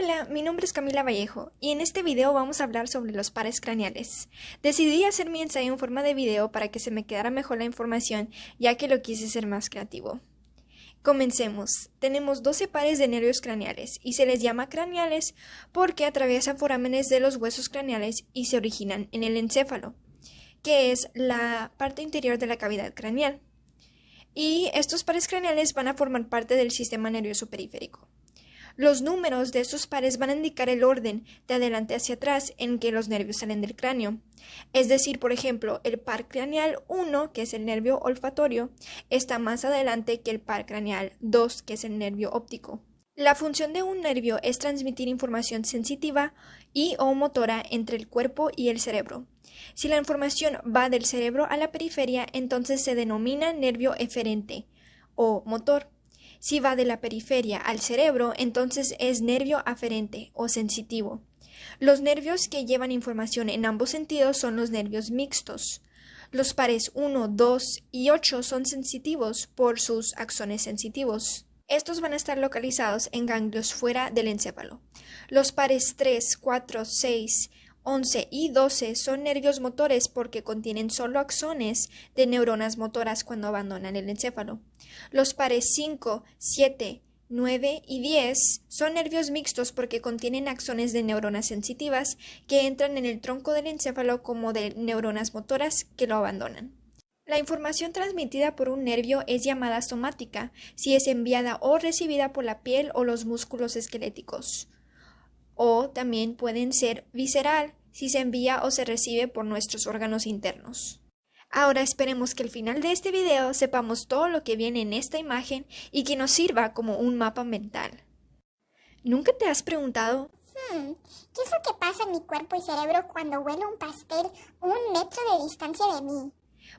Hola, mi nombre es Camila Vallejo y en este video vamos a hablar sobre los pares craneales. Decidí hacer mi ensayo en forma de video para que se me quedara mejor la información, ya que lo quise ser más creativo. Comencemos. Tenemos 12 pares de nervios craneales y se les llama craneales porque atraviesan forámenes de los huesos craneales y se originan en el encéfalo, que es la parte interior de la cavidad craneal. Y estos pares craneales van a formar parte del sistema nervioso periférico. Los números de estos pares van a indicar el orden de adelante hacia atrás en que los nervios salen del cráneo. Es decir, por ejemplo, el par craneal 1, que es el nervio olfatorio, está más adelante que el par craneal 2, que es el nervio óptico. La función de un nervio es transmitir información sensitiva y o motora entre el cuerpo y el cerebro. Si la información va del cerebro a la periferia, entonces se denomina nervio eferente o motor. Si va de la periferia al cerebro, entonces es nervio aferente o sensitivo. Los nervios que llevan información en ambos sentidos son los nervios mixtos. Los pares 1, 2 y 8 son sensitivos por sus axones sensitivos. Estos van a estar localizados en ganglios fuera del encéfalo. Los pares 3, 4, 6, 11 y 12 son nervios motores porque contienen solo axones de neuronas motoras cuando abandonan el encéfalo. Los pares 5, 7, 9 y 10 son nervios mixtos porque contienen axones de neuronas sensitivas que entran en el tronco del encéfalo como de neuronas motoras que lo abandonan. La información transmitida por un nervio es llamada somática si es enviada o recibida por la piel o los músculos esqueléticos. O también pueden ser visceral si se envía o se recibe por nuestros órganos internos. Ahora esperemos que al final de este video sepamos todo lo que viene en esta imagen y que nos sirva como un mapa mental. ¿Nunca te has preguntado? ¿Qué es lo que pasa en mi cuerpo y cerebro cuando huelo un pastel 1 metro de distancia de mí?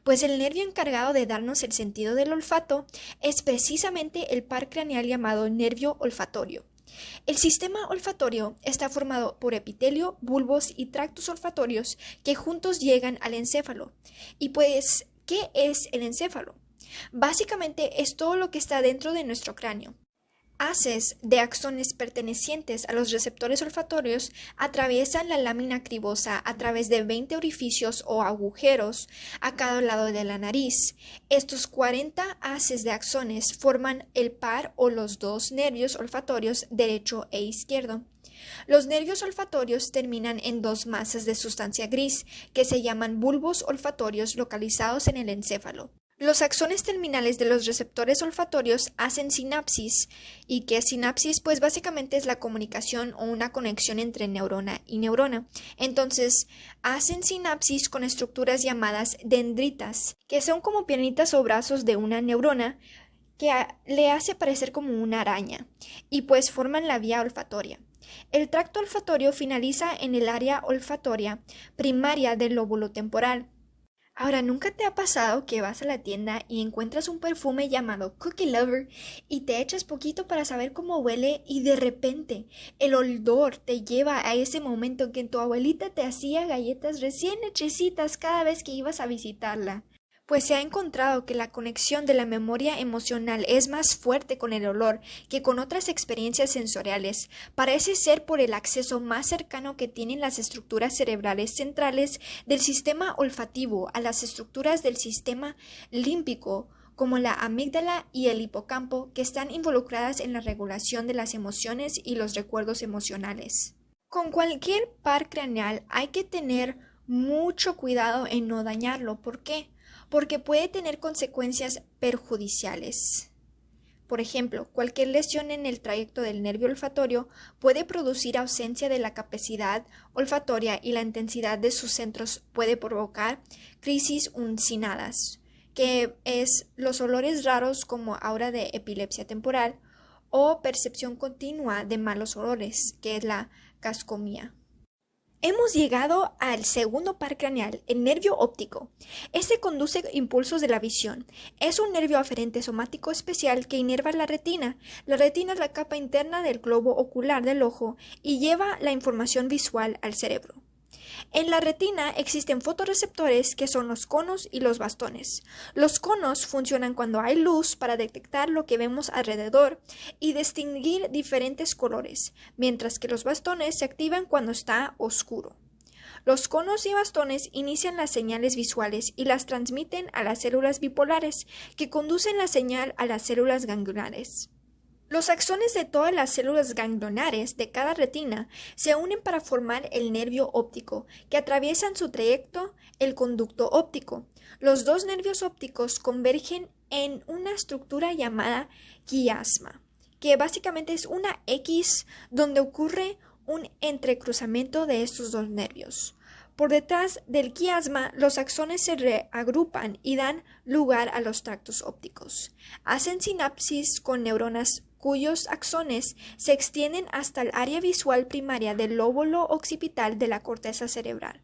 Pues el nervio encargado de darnos el sentido del olfato es precisamente el par craneal llamado nervio olfatorio. El sistema olfatorio está formado por epitelio, bulbos y tractos olfatorios que juntos llegan al encéfalo. Y pues, ¿qué es el encéfalo? Básicamente es todo lo que está dentro de nuestro cráneo. Haces de axones pertenecientes a los receptores olfatorios atraviesan la lámina cribosa a través de 20 orificios o agujeros a cada lado de la nariz. Estos 40 haces de axones forman el par o los dos nervios olfatorios derecho e izquierdo. Los nervios olfatorios terminan en dos masas de sustancia gris que se llaman bulbos olfatorios localizados en el encéfalo. Los axones terminales de los receptores olfatorios hacen sinapsis. ¿Y qué es sinapsis? Pues básicamente es la comunicación o una conexión entre neurona y neurona. Entonces, hacen sinapsis con estructuras llamadas dendritas, que son como piernitas o brazos de una neurona que le hace parecer como una araña, y pues forman la vía olfatoria. El tracto olfatorio finaliza en el área olfatoria primaria del lóbulo temporal. Ahora, ¿nunca te ha pasado que vas a la tienda y encuentras un perfume llamado Cookie Lover y te echas poquito para saber cómo huele y de repente el olor te lleva a ese momento en que tu abuelita te hacía galletas recién hechecitas cada vez que ibas a visitarla? Pues se ha encontrado que la conexión de la memoria emocional es más fuerte con el olor que con otras experiencias sensoriales. Parece ser por el acceso más cercano que tienen las estructuras cerebrales centrales del sistema olfativo a las estructuras del sistema límbico, como la amígdala y el hipocampo, que están involucradas en la regulación de las emociones y los recuerdos emocionales. Con cualquier par craneal hay que tener mucho cuidado en no dañarlo. ¿Por qué? Porque puede tener consecuencias perjudiciales. Por ejemplo, cualquier lesión en el trayecto del nervio olfatorio puede producir ausencia de la capacidad olfatoria y la intensidad de sus centros puede provocar crisis uncinadas, que es los olores raros como aura de epilepsia temporal o percepción continua de malos olores, que es la cascomía. Hemos llegado al segundo par craneal, el nervio óptico. Este conduce impulsos de la visión. Es un nervio aferente somático especial que inerva la retina. La retina es la capa interna del globo ocular del ojo y lleva la información visual al cerebro. En la retina existen fotorreceptores que son los conos y los bastones. Los conos funcionan cuando hay luz para detectar lo que vemos alrededor y distinguir diferentes colores, mientras que los bastones se activan cuando está oscuro. Los conos y bastones inician las señales visuales y las transmiten a las células bipolares, que conducen la señal a las células ganglionares. Los axones de todas las células ganglionares de cada retina se unen para formar el nervio óptico, que atraviesan su trayecto el conducto óptico. Los dos nervios ópticos convergen en una estructura llamada quiasma, que básicamente es una X donde ocurre un entrecruzamiento de estos dos nervios. Por detrás del quiasma, los axones se reagrupan y dan lugar a los tractos ópticos. Hacen sinapsis con neuronas cuyos axones se extienden hasta el área visual primaria del lóbulo occipital de la corteza cerebral.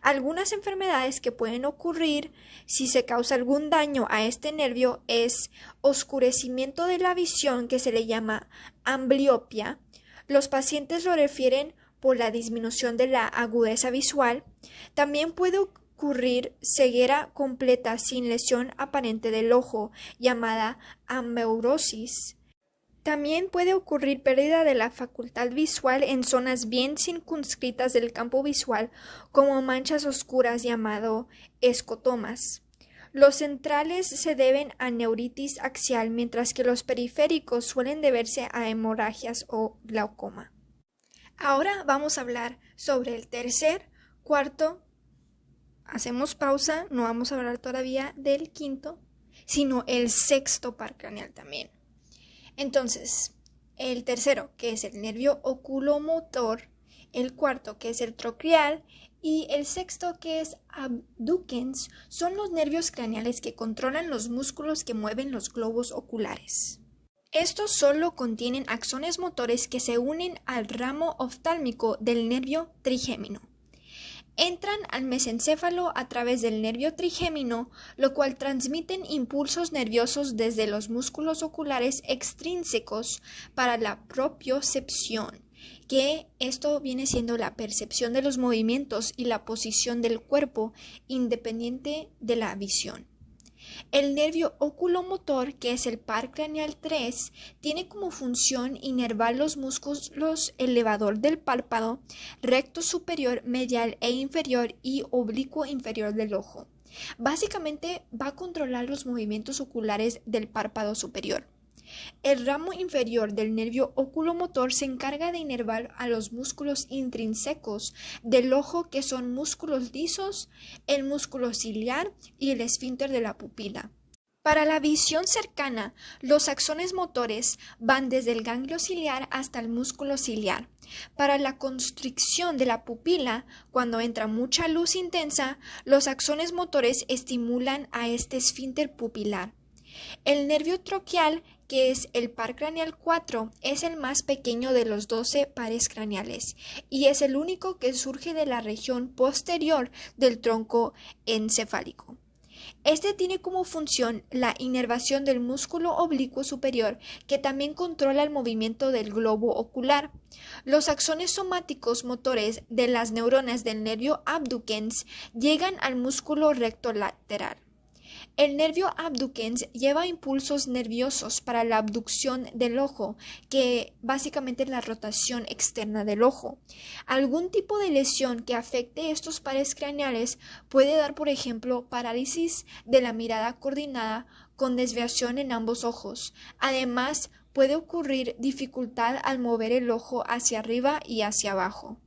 Algunas enfermedades que pueden ocurrir si se causa algún daño a este nervio es oscurecimiento de la visión, que se le llama ambliopía. Los pacientes lo refieren por la disminución de la agudeza visual. También puede ocurrir ceguera completa sin lesión aparente del ojo, llamada amaurosis. También puede ocurrir pérdida de la facultad visual en zonas bien circunscritas del campo visual, como manchas oscuras llamado escotomas. Los centrales se deben a neuritis axial, mientras que los periféricos suelen deberse a hemorragias o glaucoma. Ahora vamos a hablar sobre el tercer, cuarto. Hacemos pausa, no vamos a hablar todavía del quinto, sino el sexto par craneal también. Entonces, el tercero, que es el nervio oculomotor, el cuarto, que es el trocrial, y el sexto, que es abducens, son los nervios craneales que controlan los músculos que mueven los globos oculares. Estos solo contienen axones motores que se unen al ramo oftálmico del nervio trigémino. Entran al mesencéfalo a través del nervio trigémino, lo cual transmiten impulsos nerviosos desde los músculos oculares extrínsecos para la propiocepción, que esto viene siendo la percepción de los movimientos y la posición del cuerpo independiente de la visión. El nervio oculomotor, que es el par craneal 3, tiene como función inervar los músculos elevador del párpado, recto superior, medial e inferior y oblicuo inferior del ojo. Básicamente va a controlar los movimientos oculares del párpado superior. El ramo inferior del nervio oculomotor se encarga de inervar a los músculos intrínsecos del ojo, que son músculos lisos, el músculo ciliar y el esfínter de la pupila. Para la visión cercana, los axones motores van desde el ganglio ciliar hasta el músculo ciliar. Para la constricción de la pupila, cuando entra mucha luz intensa, los axones motores estimulan a este esfínter pupilar. El nervio troquial, que es el par craneal 4, es el más pequeño de los 12 pares craneales y es el único que surge de la región posterior del tronco encefálico. Este tiene como función la inervación del músculo oblicuo superior, que también controla el movimiento del globo ocular. Los axones somáticos motores de las neuronas del nervio abducens llegan al músculo recto lateral. El nervio abducens lleva impulsos nerviosos para la abducción del ojo, que básicamente es la rotación externa del ojo. Algún tipo de lesión que afecte estos pares craneales puede dar, por ejemplo, parálisis de la mirada coordinada con desviación en ambos ojos. Además, puede ocurrir dificultad al mover el ojo hacia arriba y hacia abajo.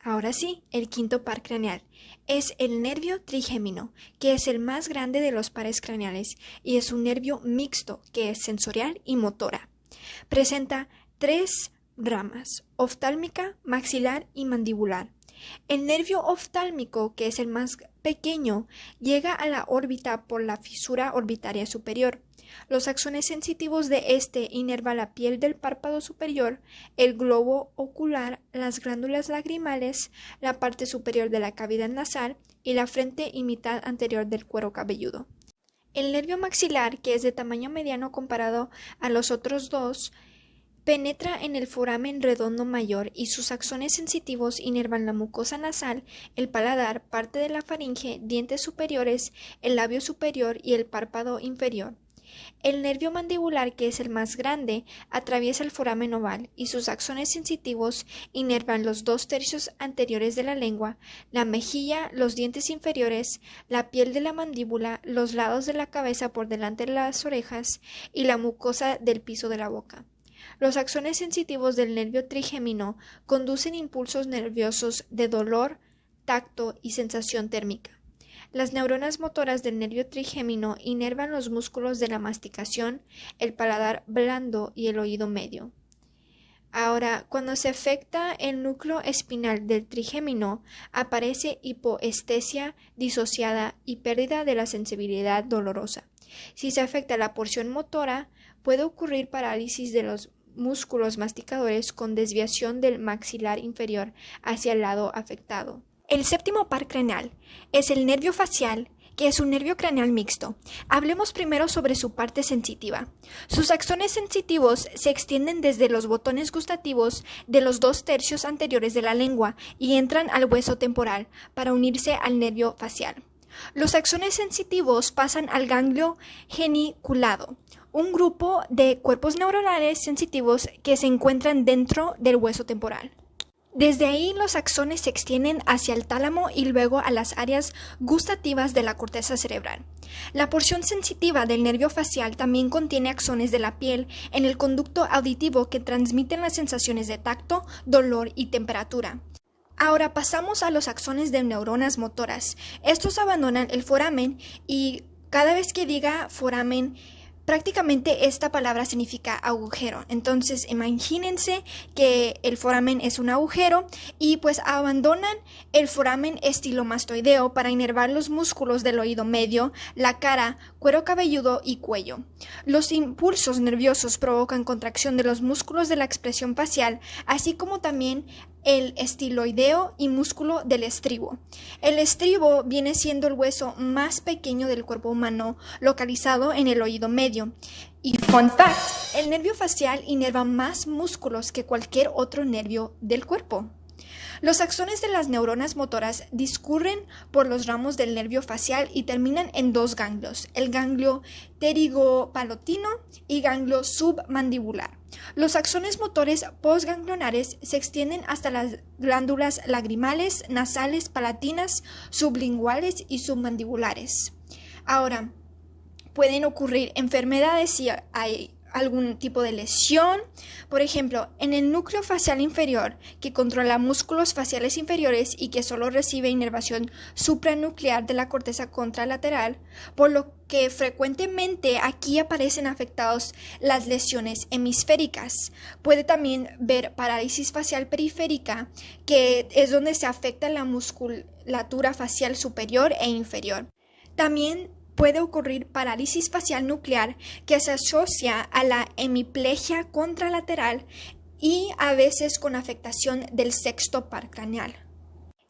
Ahora sí, el quinto par craneal es el nervio trigémino, que es el más grande de los pares craneales y es un nervio mixto, que es sensorial y motora. Presenta 3 ramas: oftálmica, maxilar y mandibular. El nervio oftálmico, que es el más pequeño, llega a la órbita por la fisura orbitaria superior. Los axones sensitivos de este inervan la piel del párpado superior, el globo ocular, las glándulas lagrimales, la parte superior de la cavidad nasal y la frente y mitad anterior del cuero cabelludo. El nervio maxilar, que es de tamaño mediano comparado a los otros dos, Penetra en el foramen redondo mayor y sus axones sensitivos inervan la mucosa nasal, el paladar, parte de la faringe, dientes superiores, el labio superior y el párpado inferior. El nervio mandibular, que es el más grande, atraviesa el foramen oval y sus axones sensitivos inervan los 2/3 anteriores de la lengua, la mejilla, los dientes inferiores, la piel de la mandíbula, los lados de la cabeza por delante de las orejas y la mucosa del piso de la boca. Los axones sensitivos del nervio trigémino conducen impulsos nerviosos de dolor, tacto y sensación térmica. Las neuronas motoras del nervio trigémino inervan los músculos de la masticación, el paladar blando y el oído medio. Ahora, cuando se afecta el núcleo espinal del trigémino, aparece hipoestesia disociada y pérdida de la sensibilidad dolorosa. Si se afecta la porción motora, puede ocurrir parálisis de los músculos masticadores con desviación del maxilar inferior hacia el lado afectado. El séptimo par craneal es el nervio facial, que es un nervio craneal mixto. Hablemos primero sobre su parte sensitiva. Sus axones sensitivos se extienden desde los botones gustativos de los 2/3 anteriores de la lengua y entran al hueso temporal para unirse al nervio facial. Los axones sensitivos pasan al ganglio geniculado, un grupo de cuerpos neuronales sensitivos que se encuentran dentro del hueso temporal. Desde ahí los axones se extienden hacia el tálamo y luego a las áreas gustativas de la corteza cerebral. La porción sensitiva del nervio facial también contiene axones de la piel en el conducto auditivo que transmiten las sensaciones de tacto, dolor y temperatura. Ahora pasamos a los axones de neuronas motoras. Estos abandonan el foramen y cada vez que diga foramen, prácticamente esta palabra significa agujero. Entonces imagínense que el foramen es un agujero y pues abandonan el foramen estilomastoideo para inervar los músculos del oído medio, la cara, cuero cabelludo y cuello. Los impulsos nerviosos provocan contracción de los músculos de la expresión facial, así como también el estiloideo y músculo del estribo. El estribo viene siendo el hueso más pequeño del cuerpo humano, localizado en el oído medio. Y fun fact, el nervio facial inerva más músculos que cualquier otro nervio del cuerpo. Los axones de las neuronas motoras discurren por los ramos del nervio facial y terminan en 2 ganglios, el ganglio pterigopalotino y ganglio submandibular. Los axones motores postganglionares se extienden hasta las glándulas lagrimales, nasales, palatinas, sublinguales y submandibulares. Ahora, pueden ocurrir enfermedades si hay algún tipo de lesión. Por ejemplo, en el núcleo facial inferior, que controla músculos faciales inferiores y que solo recibe inervación supranuclear de la corteza contralateral, por lo que frecuentemente aquí aparecen afectados las lesiones hemisféricas. Puede también ver parálisis facial periférica, que es donde se afecta la musculatura facial superior e inferior. También puede ocurrir parálisis facial nuclear, que se asocia a la hemiplegia contralateral y a veces con afectación del sexto par craneal.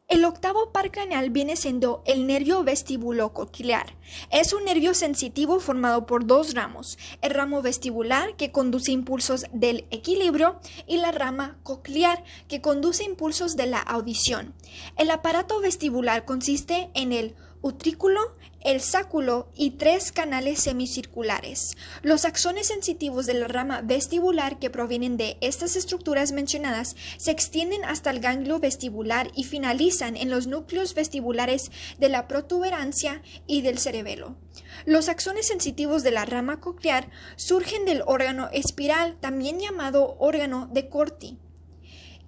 El octavo par craneal viene siendo el nervio vestibulococlear. Es un nervio sensitivo formado por 2 ramos, el ramo vestibular, que conduce impulsos del equilibrio, y la rama coclear, que conduce impulsos de la audición. El aparato vestibular consiste en el utrículo, el sáculo y 3 canales semicirculares. Los axones sensitivos de la rama vestibular que provienen de estas estructuras mencionadas se extienden hasta el ganglio vestibular y finalizan en los núcleos vestibulares de la protuberancia y del cerebelo. Los axones sensitivos de la rama coclear surgen del órgano espiral, también llamado órgano de Corti,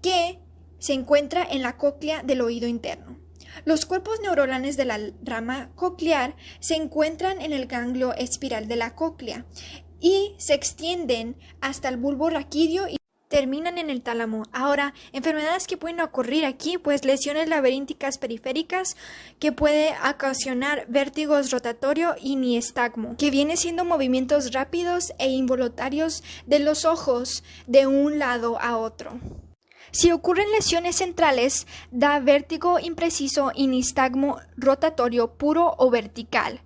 que se encuentra en la cóclea del oído interno. Los cuerpos neuronales de la rama coclear se encuentran en el ganglio espiral de la cóclea y se extienden hasta el bulbo raquídeo y terminan en el tálamo. Ahora, enfermedades que pueden ocurrir aquí, pues lesiones laberínticas periféricas, que puede ocasionar vértigos rotatorio y nistagmo, que viene siendo movimientos rápidos e involuntarios de los ojos de un lado a otro. Si ocurren lesiones centrales, da vértigo impreciso y nistagmo rotatorio puro o vertical.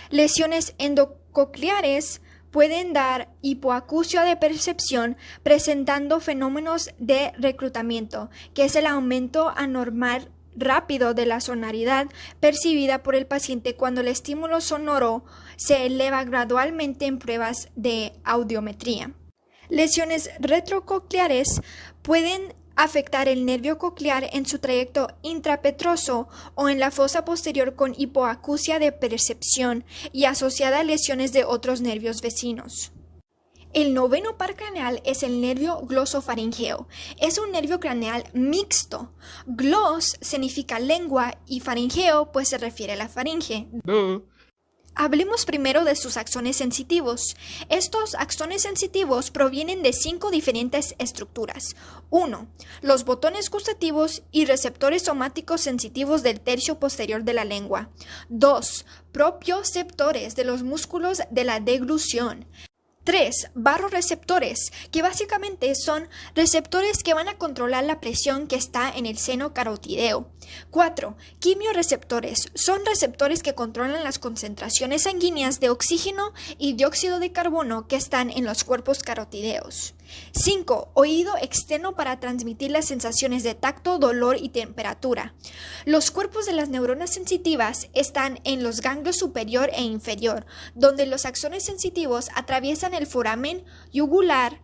Lesiones endococleares pueden dar hipoacusia de percepción presentando fenómenos de reclutamiento, que es el aumento anormal rápido de la sonoridad percibida por el paciente cuando el estímulo sonoro se eleva gradualmente en pruebas de audiometría. Lesiones retrococleares pueden afectar el nervio coclear en su trayecto intrapetroso o en la fosa posterior con hipoacusia de percepción y asociada a lesiones de otros nervios vecinos. El noveno par craneal es el nervio glosofaringeo. Es un nervio craneal mixto. Glos significa lengua y faringeo pues se refiere a la faringe. Hablemos primero de sus axones sensitivos. Estos axones sensitivos provienen de 5 diferentes estructuras. 1. Los botones gustativos y receptores somáticos sensitivos del tercio posterior de la lengua. 2. Propioceptores de los músculos de la deglución. 3. Barroreceptores, que básicamente son receptores que van a controlar la presión que está en el seno carotideo. 4. Quimioreceptores, son receptores que controlan las concentraciones sanguíneas de oxígeno y dióxido de carbono que están en los cuerpos carotideos. 5. Oído externo para transmitir las sensaciones de tacto, dolor y temperatura. Los cuerpos de las neuronas sensitivas están en los ganglios superior e inferior, donde los axones sensitivos atraviesan el foramen yugular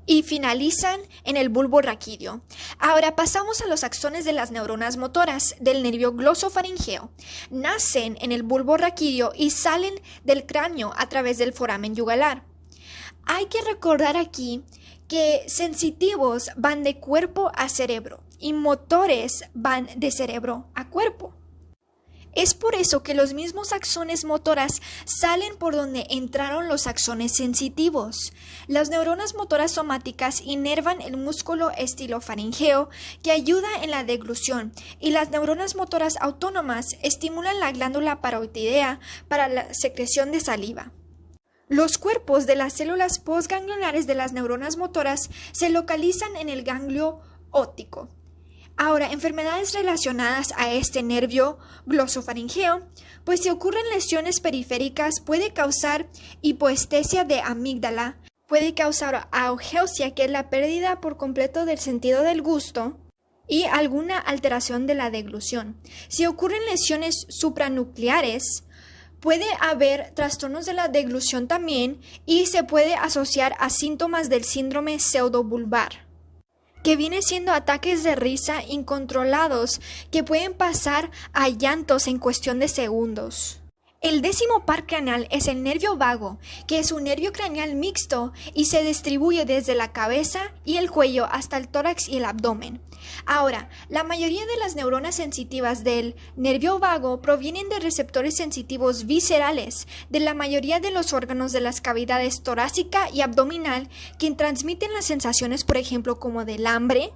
y finalizan en el bulbo raquídeo. Ahora pasamos a los axones de las neuronas motoras del nervio glosofaringeo. Nacen en el bulbo raquídeo y salen del cráneo a través del foramen yugular. Hay que recordar aquí que sensitivos van de cuerpo a cerebro y motores van de cerebro a cuerpo. Es por eso que los mismos axones motoras salen por donde entraron los axones sensitivos. Las neuronas motoras somáticas inervan el músculo estilofaringeo que ayuda en la deglución y las neuronas motoras autónomas estimulan la glándula paroidea para la secreción de saliva. Los cuerpos de las células postganglionares de las neuronas motoras se localizan en el ganglio óptico. Ahora, enfermedades relacionadas a este nervio glosofaringeo, pues si ocurren lesiones periféricas puede causar hipoestesia de amígdala, puede causar ageusia, que es la pérdida por completo del sentido del gusto, y alguna alteración de la deglución. Si ocurren lesiones supranucleares, puede haber trastornos de la deglución también y se puede asociar a síntomas del síndrome pseudobulbar, que viene siendo ataques de risa incontrolados que pueden pasar a llantos en cuestión de segundos. El 10º par craneal es el nervio vago, que es un nervio craneal mixto y se distribuye desde la cabeza y el cuello hasta el tórax y el abdomen. Ahora, la mayoría de las neuronas sensitivas del nervio vago provienen de receptores sensitivos viscerales de la mayoría de los órganos de las cavidades torácica y abdominal que transmiten las sensaciones, por ejemplo, como del hambre,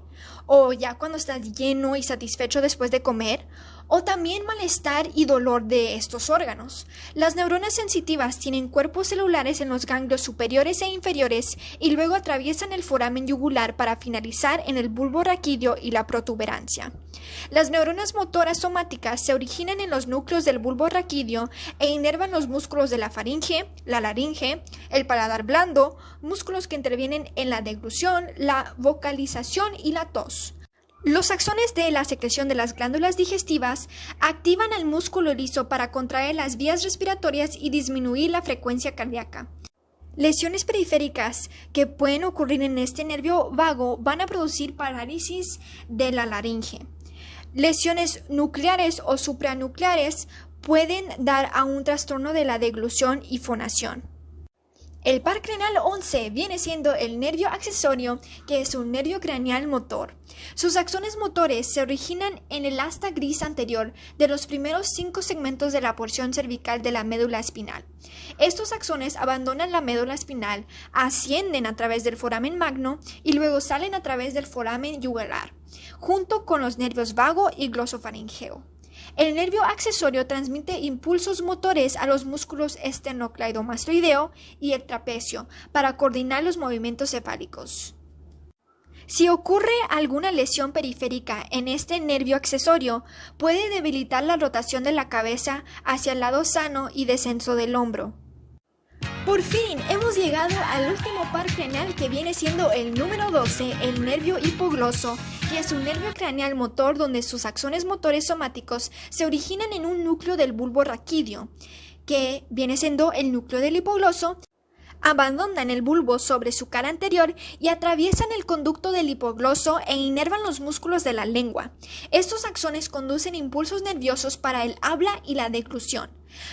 o ya cuando estás lleno y satisfecho después de comer, o también malestar y dolor de estos órganos. Las neuronas sensitivas tienen cuerpos celulares en los ganglios superiores e inferiores y luego atraviesan el foramen yugular para finalizar en el bulbo raquídeo y la protuberancia. Las neuronas motoras somáticas se originan en los núcleos del bulbo raquídeo e inervan los músculos de la faringe, la laringe, el paladar blando, músculos que intervienen en la deglución, la vocalización y la tos. Los axones de la secreción de las glándulas digestivas activan al músculo liso para contraer las vías respiratorias y disminuir la frecuencia cardíaca. Lesiones periféricas que pueden ocurrir en este nervio vago van a producir parálisis de la laringe. Lesiones nucleares o supranucleares pueden dar a un trastorno de la deglución y fonación. El par craneal 11 viene siendo el nervio accesorio, que es un nervio craneal motor. Sus axones motores se originan en el asta gris anterior de los primeros 5 segmentos de la porción cervical de la médula espinal. Estos axones abandonan la médula espinal, ascienden a través del foramen magno y luego salen a través del foramen yugular, junto con los nervios vago y glosofaringeo. El nervio accesorio transmite impulsos motores a los músculos esternocleidomastoideo y el trapecio para coordinar los movimientos cefálicos. Si ocurre alguna lesión periférica en este nervio accesorio, puede debilitar la rotación de la cabeza hacia el lado sano y descenso del hombro. Por fin, hemos llegado al último par craneal, que viene siendo el número 12, el nervio hipogloso, que es un nervio craneal motor donde sus axones motores somáticos se originan en un núcleo del bulbo raquídeo, que viene siendo el núcleo del hipogloso. Abandonan el bulbo sobre su cara anterior y atraviesan el conducto del hipogloso e inervan los músculos de la lengua. Estos axones conducen impulsos nerviosos para el habla y la deglución.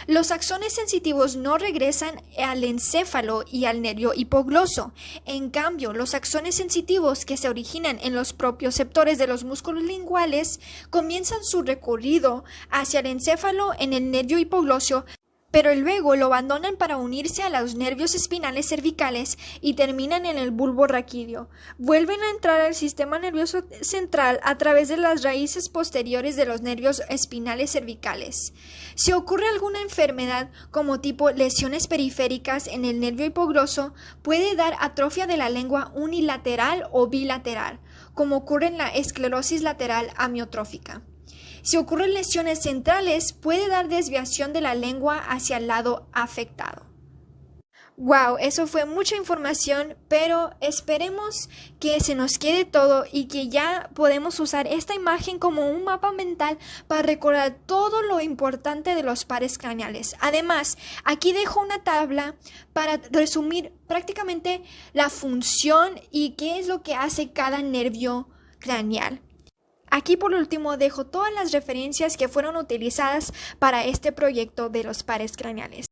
Los axones sensitivos no regresan al encéfalo y al nervio hipogloso. En cambio, los axones sensitivos, que se originan en los propioceptores de los músculos linguales, comienzan su recorrido hacia el encéfalo en el nervio hipogloso, pero luego lo abandonan para unirse a los nervios espinales cervicales y terminan en el bulbo raquídeo. Vuelven a entrar al sistema nervioso central a través de las raíces posteriores de los nervios espinales cervicales. Si ocurre alguna enfermedad, como tipo lesiones periféricas en el nervio hipogloso, puede dar atrofia de la lengua unilateral o bilateral, como ocurre en la esclerosis lateral amiotrófica. Si ocurren lesiones centrales, puede dar desviación de la lengua hacia el lado afectado. Wow, eso fue mucha información, pero esperemos que se nos quede todo y que ya podemos usar esta imagen como un mapa mental para recordar todo lo importante de los pares craneales. Además, aquí dejo una tabla para resumir prácticamente la función y qué es lo que hace cada nervio craneal. Aquí por último dejo todas las referencias que fueron utilizadas para este proyecto de los pares craneales.